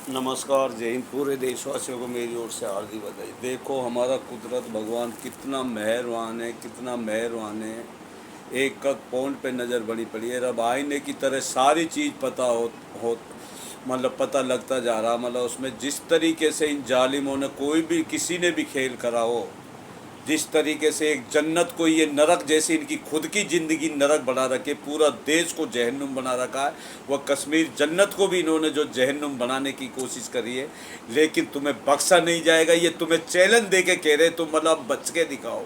नमस्कार, जय हिंद। पूरे देशवासियों को मेरी ओर से हार्दिक बधाई। देखो, हमारा कुदरत भगवान कितना मेहरबान है, कितना मेहरबान है। एक का पौंड पे नज़र बनी पड़ी है। अब आईने की तरह सारी चीज़ पता हो मतलब पता लगता जा रहा। मतलब उसमें जिस तरीके से इन जालिमों ने कोई भी किसी ने भी खेल करा हो, जिस तरीके से एक जन्नत को ये नरक जैसी इनकी खुद की ज़िंदगी नरक बना रखे, पूरा देश को जहन्नुम बना रखा है। वह कश्मीर जन्नत को भी इन्होंने जो जहन्नुम बनाने की कोशिश करी है, लेकिन तुम्हें बख्शा नहीं जाएगा। ये तुम्हें चैलेंज दे के कह रहे, तुम मतलब बच के दिखाओ।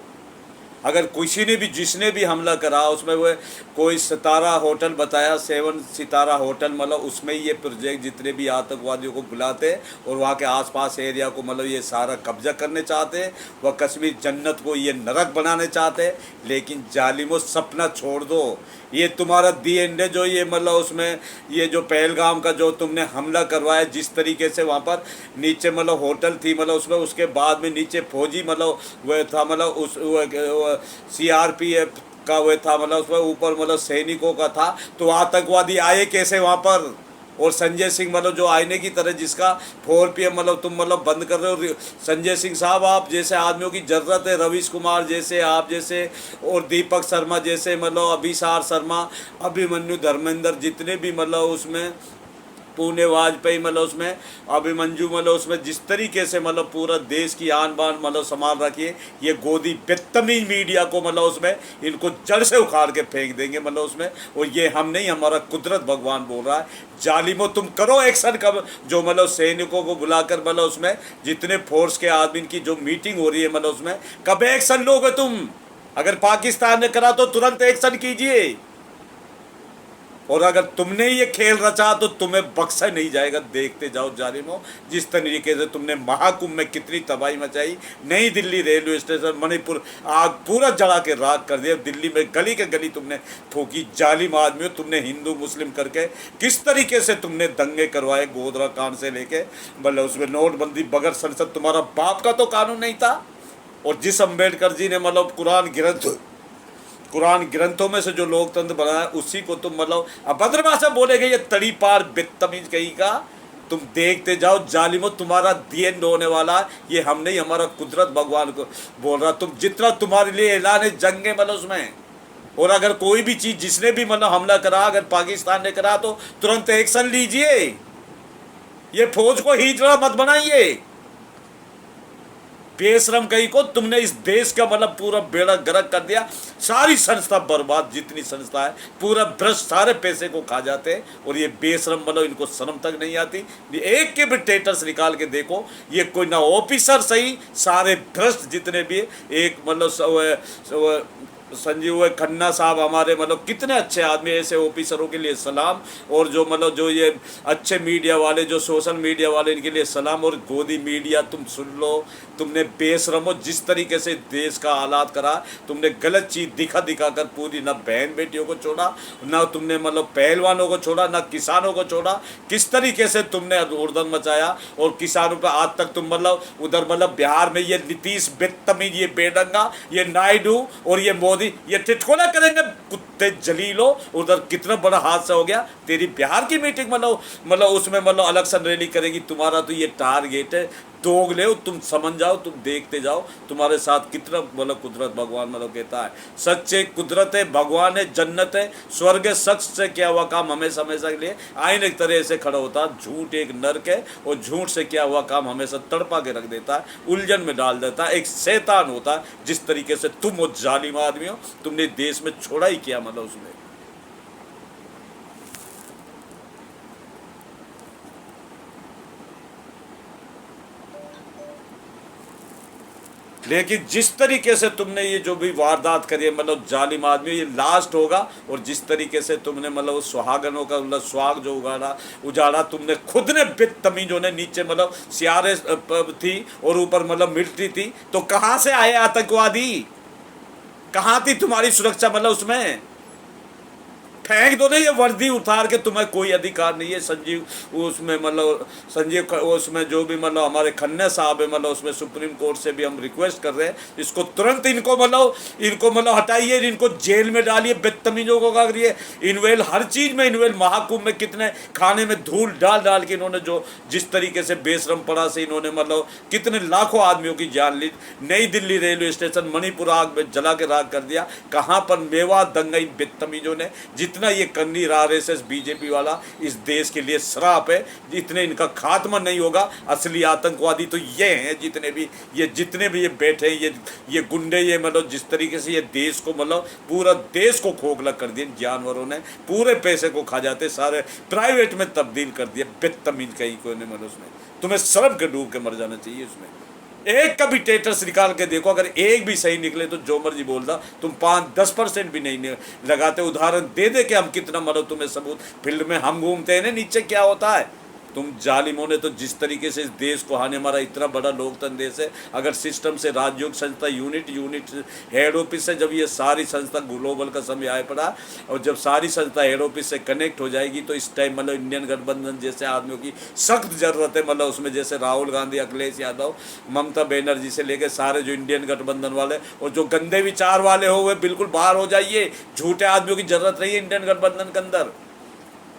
अगर किसी ने भी जिसने भी हमला करा उसमें वो कोई सितारा होटल बताया, 7 सितारा होटल, मतलब उसमें ये प्रोजेक्ट जितने भी आतंकवादियों को बुलाते और वहाँ के आसपास एरिया को मतलब ये सारा कब्जा करने चाहते हैं। वह कश्मीर जन्नत को ये नरक बनाने चाहते हैं। लेकिन जालिमों, सपना छोड़ दो। ये तुम्हारा डीएनए जो ये मतलब उसमें ये जो पहलगाम का जो तुमने हमला करवाया, जिस तरीके से वहाँ पर नीचे मतलब होटल थी, मतलब उसमें उसके बाद में नीचे फौजी मतलब वह था, मतलब उस सीआरपीएफ का वह था, मतलब उसमें ऊपर मतलब सैनिकों का था। तो आतंकवादी आए कैसे वहाँ पर? और संजय सिंह मतलब जो आईने की तरह जिसका 4 PM मतलब तुम मतलब बंद कर रहे हो। संजय सिंह साहब, आप जैसे आदमियों की ज़रूरत है। रवीश कुमार जैसे, आप जैसे, और दीपक शर्मा जैसे, मतलब अभिसार शर्मा, अभिमन्यु, धर्मेंद्र, जितने भी मतलब उसमें पुणे वाजपेयी, मतलब उसमें अभिमन्यु, मतलब उसमें जिस तरीके से मतलब पूरा देश की आन बान मतलब संभाल रखी है। ये गोदी बदतमीज मीडिया को मतलब उसमें इनको जड़ से उखाड़ के फेंक देंगे मतलब उसमें। और ये हम नहीं, हमारा कुदरत भगवान बोल रहा है। जालिमो, तुम करो एक्शन। कब जो मतलब सैनिकों को बुलाकर मतलब उसमें जितने फोर्स के आदमी की जो मीटिंग हो रही है, मतलब उसमें कब एक्शन लोगे तुम? अगर पाकिस्तान ने करा तो तुरंत एक्शन कीजिए। और अगर तुमने ये खेल रचा तो तुम्हें बख्शा नहीं जाएगा। देखते जाओ जालिमो, जिस तरीके से तुमने महाकुंभ में कितनी तबाही मचाई। नई दिल्ली रेलवे स्टेशन, मणिपुर, आग पूरा जला के राख कर दिया। दिल्ली में गली के गली तुमने फूकी। जालिम आदमियों, तुमने हिंदू मुस्लिम करके किस तरीके से तुमने दंगे करवाए, गोधरा कांड से लेके मतलब उसमें नोटबंदी बगैर संसद। तुम्हारा बाप का तो कानून नहीं था। और जिस अम्बेडकर जी ने मतलब कुरान ग्रंथों में से जो लोकतंत्र बनाया, उसी को तुम मतलब अभद्र भाषा बोलेगे। ये तड़ी पार बदतमीज कहीं का। तुम देखते जाओ जालिमो, तुम्हारा दिन होने वाला। ये हम नहीं, हमारा कुदरत भगवान को बोल रहा। तुम जितना तुम्हारे लिए ऐलान है जंगे मतलब उसमें। और अगर कोई भी चीज़ जिसने भी मतलब हमला करा, अगर पाकिस्तान ने करा तो तुरंत एक्शन लीजिए। ये फौज को हिजड़ा मत बनाइए। बेशरम कहीं को, तुमने इस देश का मतलब पूरा बेड़ा गर्क कर दिया। सारी संस्था बर्बाद, जितनी संस्था है पूरा भ्रष्ट, सारे पैसे को खा जाते हैं। और ये बेशरम मतलब इनको शर्म तक नहीं आती। एक के भी स्टेटस निकाल के देखो, ये कोई ना ऑफिसर सही, सारे भ्रष्ट जितने भी एक मतलब संजीव खन्ना साहब हमारे मतलब कितने अच्छे आदमी, ऐसे ऑफिसरों के लिए सलाम। और जो मतलब जो ये अच्छे मीडिया वाले, जो सोशल मीडिया वाले, इनके लिए सलाम। और गोदी मीडिया, तुम सुन लो, तुमने बेशरमो जिस तरीके से देश का हालात करा। तुमने गलत चीज़ दिखा दिखा कर पूरी, ना बहन बेटियों को छोड़ा, ना तुमने मतलब पहलवानों को छोड़ा, ना किसानों को छोड़ा। किस तरीके से तुमने उड़दंग मचाया। और किसानों पर आज तक तुम मतलब उधर मतलब बिहार में ये नीतीश बदतमीज, ये बेडंगा, ये नायडू और ये मोदी, ये ठिठकोला करेंगे। कुत्ते जलीलो, उधर कितना बड़ा हादसा हो गया। तेरी बिहार की मीटिंग मतलब उसमें मतलब इलेक्शन रैली करेगी। तुम्हारा तो ये टारगेट है। दोगले हो तुम, समझ जाओ, तुम देखते जाओ तुम्हारे साथ कितना मतलब कुदरत भगवान मतलब कहता है। सच्चे कुदरत है, भगवान है, जन्नत है, स्वर्ग है। सच से क्या हुआ काम हमेशा हमेशा के लिए आईने की तरह से खड़ा होता। झूठ एक नर्क है, और झूठ से क्या हुआ काम हमेशा तड़पा के रख देता है, उलझन में डाल देता है। एक शैतान होता है। जिस तरीके से तुम वो जालिम आदमी हो, तुमने देश में छोड़ा ही किया मतलब उसमें। लेकिन जिस तरीके से तुमने ये जो भी वारदात करी है मतलब जालिम आदमी, ये लास्ट होगा। और जिस तरीके से तुमने मतलब उस सुहागनों का मतलब सुहाग जो उजाड़ा तुमने खुद ने, बदतमीजों ने। नीचे मतलब सियारे थी और ऊपर मतलब मिलिट्री थी। तो कहाँ से आए आतंकवादी? कहाँ थी तुम्हारी सुरक्षा मतलब उसमें? फेंक दो ना ये वर्दी उतार के, तुम्हें कोई अधिकार नहीं है। संजीव उसमें मतलब उसमें जो भी मतलब हमारे खन्ना साहब है, मतलब उसमें सुप्रीम कोर्ट से भी हम रिक्वेस्ट कर रहे हैं इसको तुरंत इनको मतलब हटाइए, इनको जेल में डालिए, बदतमीजों को करिए इन्वेल, हर चीज में इन्वेल। महाकुंभ में कितने खाने में धूल डाल डाल के इन्होंने जो जिस तरीके से बेशरम पड़ा से इन्होंने मतलब कितने लाखों आदमियों की जान ली। नई दिल्ली रेलवे स्टेशन मणिपुर आग में जला के राख कर दिया। कहां पर मेवात दंगई बदतमीजों ने, जितना ये करनी RSS बीजेपी वाला इस देश के लिए श्राप है, जितने इनका खात्मा नहीं होगा। असली आतंकवादी तो ये हैं, जितने भी ये बैठे हैं, ये गुंडे, ये मतलब जिस तरीके से ये देश को मतलब पूरा देश को खोखला कर दिया जानवरों ने, पूरे पैसे को खा जाते, सारे प्राइवेट में तब्दील कर दिया। बदतमीज कहीं को ने मतलब उसमें तुम्हें सड़प के डूब के मर जाना चाहिए। उसमें एक कभी टेटस निकाल के देखो, अगर एक भी सही निकले तो जो मर्जी बोलता, तुम 5-10% भी नहीं लगाते। उदाहरण दे दे कि हम कितना मतलब तुम्हें सबूत, फील्ड में हम घूमते हैं ना नीचे क्या होता है। तुम जालिमों ने तो जिस तरीके से इस देश को हाने मारा, इतना बड़ा लोकतंत्र देश है, अगर सिस्टम से राज्यों की संस्था यूनिट हेड ऑफिस से जब ये सारी संस्था ग्लोबल का समय आए पड़ा, और जब सारी संस्था हेड ऑफिस से कनेक्ट हो जाएगी तो इस टाइम मतलब इंडियन गठबंधन जैसे आदमियों की सख्त जरूरत है। मतलब उसमें जैसे राहुल गांधी, अखिलेश यादव, ममता बनर्जी से लेकर सारे जो इंडियन गठबंधन वाले और जो गंदे विचार वाले हो, वे बिल्कुल बाहर हो जाइए। झूठे आदमियों की जरूरत नहीं है इंडियन गठबंधन के अंदर।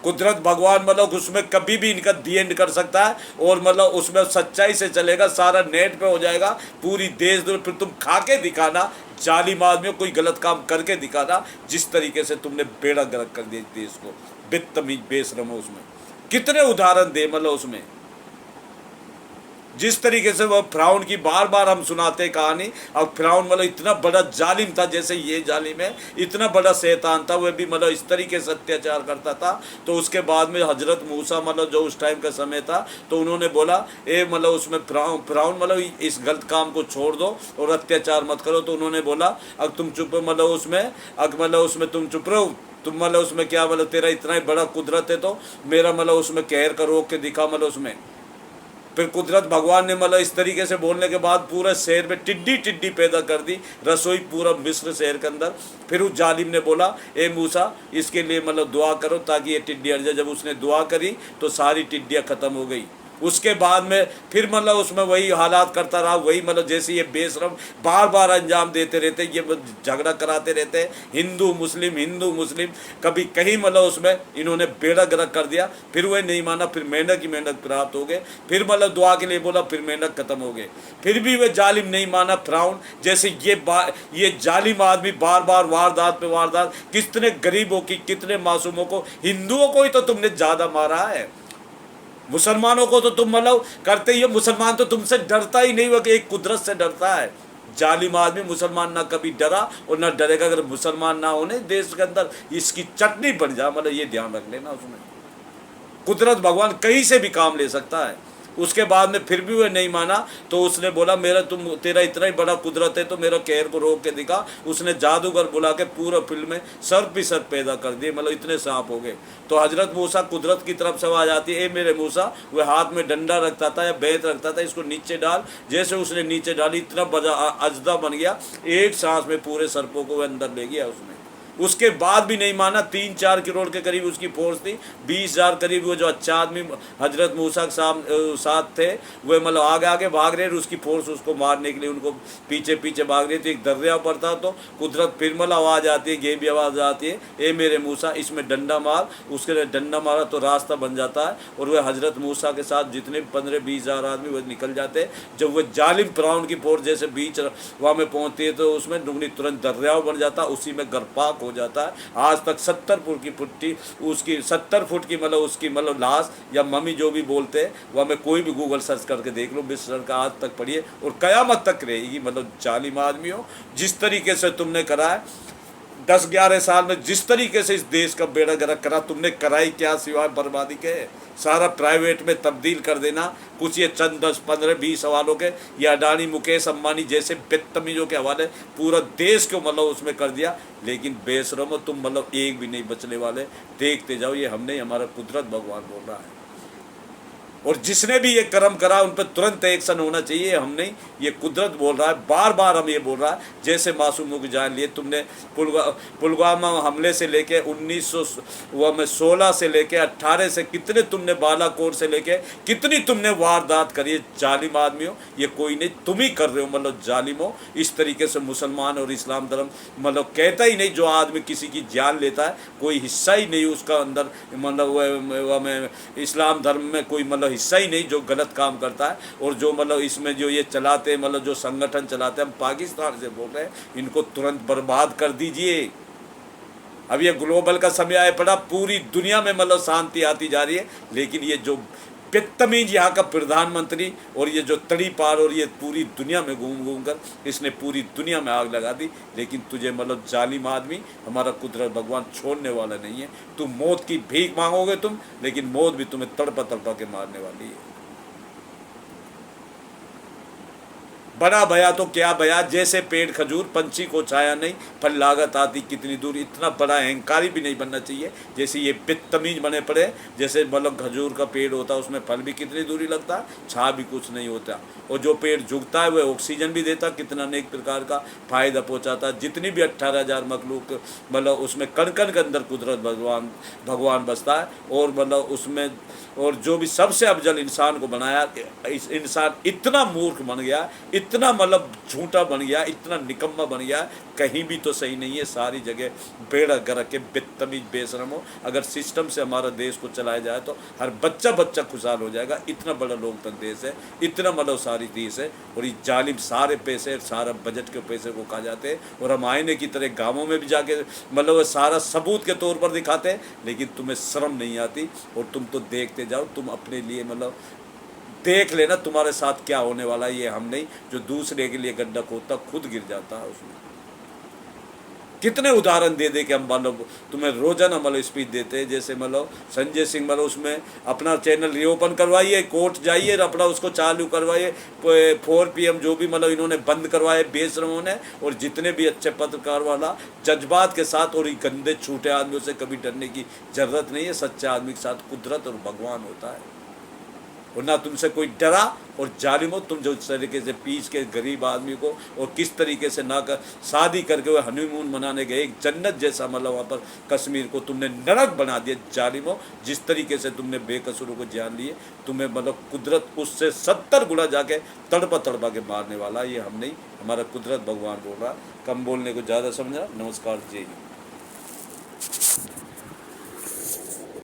कुदरत भगवान मतलब उसमें कभी भी इनका दी एंड कर सकता है, और मतलब उसमें सच्चाई से चलेगा, सारा नेट पे हो जाएगा, पूरी देश दूर। फिर तुम खा के दिखाना, जालिम आदमियों कोई गलत काम करके दिखाना, जिस तरीके से तुमने बेड़ा गर्क कर दिया देश को, बदतमीज बेशरम हो। उसमें कितने उदाहरण दे, मतलब उसमें जिस तरीके से वह फिरौन की बार बार हम सुनाते कहानी। अब फिरौन मतलब इतना बड़ा जालिम था, जैसे ये जालिम है, इतना बड़ा शैतान था, वह भी मतलब इस तरीके से अत्याचार करता था। तो उसके बाद में हजरत मूसा मतलब जो उस टाइम का समय था, तो उन्होंने बोला ए मतलब उसमें फिरौन मतलब इस गलत काम को छोड़ दो और अत्याचार मत करो। तो उन्होंने बोला अब तुम चुप मतलब उसमें तुम चुप रहो, तुम मतलब उसमें क्या मतलब तेरा इतना ही बड़ा कुदरत है तो मेरा मतलब उसमें कहर का रोक के दिखा मतलब उसमें। फिर कुदरत भगवान ने मतलब इस तरीके से बोलने के बाद पूरे शहर में टिड्डी पैदा कर दी, रसोई पूरा मिस्र शहर के अंदर। फिर उस जालिम ने बोला ए मूसा इसके लिए मतलब दुआ करो ताकि ये टिड्डी हट जाए। जब उसने दुआ करी तो सारी टिड्डियाँ खत्म हो गई। उसके बाद में फिर मतलब उसमें वही हालात करता रहा, वही मतलब जैसे ये बेशरम बार बार अंजाम देते रहते, ये झगड़ा कराते रहते, हिंदू मुस्लिम कभी कहीं मतलब उसमें इन्होंने बेड़ा गर्क कर दिया। फिर वह नहीं माना, फिर मेंढक की मेंढक प्राप्त हो गए। फिर मतलब दुआ के लिए बोला, फिर मेंढक खत्म हो गए। फिर भी वे जालिम नहीं माना फिरौन जैसे ये जालिम आदमी बार बार वारदात पे वारदात, कितने गरीबों की, कितने मासूमों को, हिंदुओं को ही तो तुमने ज़्यादा मारा है, मुसलमानों को तो तुम मतलब करते ही हो। मुसलमान तो तुमसे डरता ही नहीं, वो कि एक कुदरत से डरता है। जालिम आदमी मुसलमान ना कभी डरा और ना डरेगा। अगर मुसलमान ना होने देश के अंदर इसकी चटनी बन जाए, मतलब ये ध्यान रख लेना। उसमें कुदरत भगवान कहीं से भी काम ले सकता है। उसके बाद में फिर भी वह नहीं माना, तो उसने बोला तेरा इतना ही बड़ा कुदरत है तो मेरा कहर को रोक के दिखा। उसने जादूगर बुला के पूरा फील्ड में सर्प ही सर्प पैदा कर दिए, मतलब इतने सांप हो गए। तो हजरत मूसा कुदरत की तरफ से आवाज आती है ए मेरे मूसा। वह हाथ में डंडा रखता था या बेत रखता था, इसको नीचे डाल। जैसे उसने नीचे डाली इतना बड़ा अजदा बन गया, एक सांस में पूरे सर्पों को वह अंदर ले गया उसने। उसके बाद भी नहीं माना। 3-4 करोड़ के करीब उसकी फोर्स थी, 20,000 करीब वो जो अच्छा आदमी हजरत मूसा के साथ थे, वे मतलब आगे भाग रहे, उसकी फोर्स उसको मारने के लिए उनको पीछे भाग रही थी। एक दर्या पर था तो कुदरत फिर मतलब आवाज़ आती है, गेबी आवाज़ आती है ए मेरे मूसा इसमें डंडा मार। उसके लिए डंडा मारा तो रास्ता बन जाता है, और वह हजरत मूसा के साथ जितने 15-20,000 आदमी वह निकल जाते हैं। जब वह जालिम फिरौन की फोर्स जैसे बीच वहाँ में पहुँचती है तो उसमें डुंगनी तुरंत दरिया बन जाता, उसी में गर्पाक हो जाता है। आज तक 70 फुट की फुट्टी उसकी 70 फुट की मतलब उसकी मतलब लाश या मम्मी जो भी बोलते हैं, वह में कोई भी गूगल सर्च करके देख लो, मिस्र का आज तक पढ़िए और कयामत तक रहेगी। मतलब जालिम आदमियों, जिस तरीके से तुमने करा है 10-11 साल में, जिस तरीके से इस देश का बेड़ा गर्क करा, तुमने कराई क्या सिवाय बर्बादी के। सारा प्राइवेट में तब्दील कर देना, कुछ ये चंद 10-15-20 सवालों के, या अडानी मुकेश अंबानी जैसे बदतमीजों के हवाले पूरा देश को मतलब उसमें कर दिया। लेकिन बेशरम तुम मतलब एक भी नहीं बचने वाले। देखते जाओ, ये हमने हमारा कुदरत भगवान बोल रहा है। और जिसने भी ये कर्म करा उन पर तुरंत एक्शन होना चाहिए। हम नहीं, ये कुदरत बोल रहा है, बार बार हम ये बोल रहा है। जैसे मासूमों की जान लिए तुमने, पुलवामा हमले से लेके 1916 से लेके 18 से कितने तुमने, बालाकोट से लेके कितनी तुमने वारदात करी है। जालिम आदमी हो, ये कोई नहीं, तुम ही कर रहे हो, मतलब जालिम हो। इस तरीके से मुसलमान और इस्लाम धर्म मतलब कहता ही नहीं, जो आदमी किसी की जान लेता है कोई हिस्सा ही नहीं उसका अंदर, मतलब इस्लाम धर्म में कोई मतलब हिस्सा ही नहीं जो गलत काम करता है। और जो मतलब इसमें जो ये चलाते हैं, मतलब जो संगठन चलाते हैं, हम पाकिस्तान से बोल रहे हैं, इनको तुरंत बर्बाद कर दीजिए। अब ये ग्लोबल का समय आया पड़ा, पूरी दुनिया में मतलब शांति आती जा रही है, लेकिन ये जो बदतमीज यहाँ का प्रधानमंत्री और ये जो तड़ी पार और ये पूरी दुनिया में घूम घूम कर इसने पूरी दुनिया में आग लगा दी। लेकिन तुझे मतलब जालिम आदमी हमारा कुदरत भगवान छोड़ने वाला नहीं है। तुम मौत की भीख मांगोगे तुम, लेकिन मौत भी तुम्हें तड़पा तड़पा के मारने वाली है। बड़ा भया तो क्या भया, जैसे पेड़ खजूर, पंछी को छाया नहीं, फल लागत आती कितनी दूर। इतना बड़ा अहंकारी भी नहीं बनना चाहिए जैसे ये बदतमीज बने पड़े। जैसे मतलब खजूर का पेड़ होता है, उसमें फल भी कितनी दूरी लगता है, छा भी कुछ नहीं होता। और जो पेड़ झुकता है वह ऑक्सीजन भी देता, कितना अनेक प्रकार का फायदा पहुँचाता है। जितनी भी 18,000 मखलूक मतलब उसमें कण कण के अंदर कुदरत भगवान बसता है। और मतलब उसमें और जो भी सबसे अफजल इंसान को बनाया, इस इंसान इतना मूर्ख बन गया, इतना मतलब झूठा बन गया, इतना निकम्मा बन गया, कहीं भी तो सही नहीं है। सारी जगह बेड़ा गर्क के बदतमीज बेशरम हो। अगर सिस्टम से हमारा देश को चलाया जाए तो हर बच्चा खुशहाल हो जाएगा। इतना बड़ा लोकतंत्र देश है, इतना मतलब सारी देश है। और ये जालिम सारे पैसे, सारा बजट के पैसे को खा जाते हैं। और हम आईने की तरह गाँवों में भी जाके मतलब सारा सबूत के तौर पर दिखाते हैं, लेकिन तुम्हें शर्म नहीं आती। और तुम तो देखते जाओ, तुम अपने लिए मतलब देख लेना तुम्हारे साथ क्या होने वाला है। ये हम नहीं, जो दूसरे के लिए गड्ढा खोदता खुद गिर जाता है उसमें। कितने उदाहरण दे दे के हम मतलब तुम्हें रोजाना मतलब स्पीच देते हैं। जैसे मतलब संजय सिंह मतलब उसमें अपना चैनल रीओपन करवाइए, कोर्ट जाइए, अपना उसको चालू करवाइए। 4 PM जो भी मतलब इन्होंने बंद करवाए बेशरमों ने। और जितने भी अच्छे पत्रकार वाला जज्बात के साथ, और गंदे छूटे आदमियों से कभी डरने की जरूरत नहीं है। सच्चे आदमी के साथ कुदरत और भगवान होता है, और ना तुमसे कोई डरा। और जालिमो, तुम जो इस तरीके से पीछ के गरीब आदमी को और किस तरीके से ना कर शादी करके वो हनीमून मनाने गए, एक जन्नत जैसा मतलब वहाँ पर कश्मीर को तुमने नरक बना दिया। जालिमो, जिस तरीके से तुमने बेकसूरों को जान लिए, तुम्हें मतलब कुदरत उससे 70 गुना जाके तड़पा तड़पा के मारने वाला। ये हम नहीं, हमारा कुदरत भगवान बोल रहा। कम बोलने को ज़्यादा समझा। नमस्कार, जय हिंद।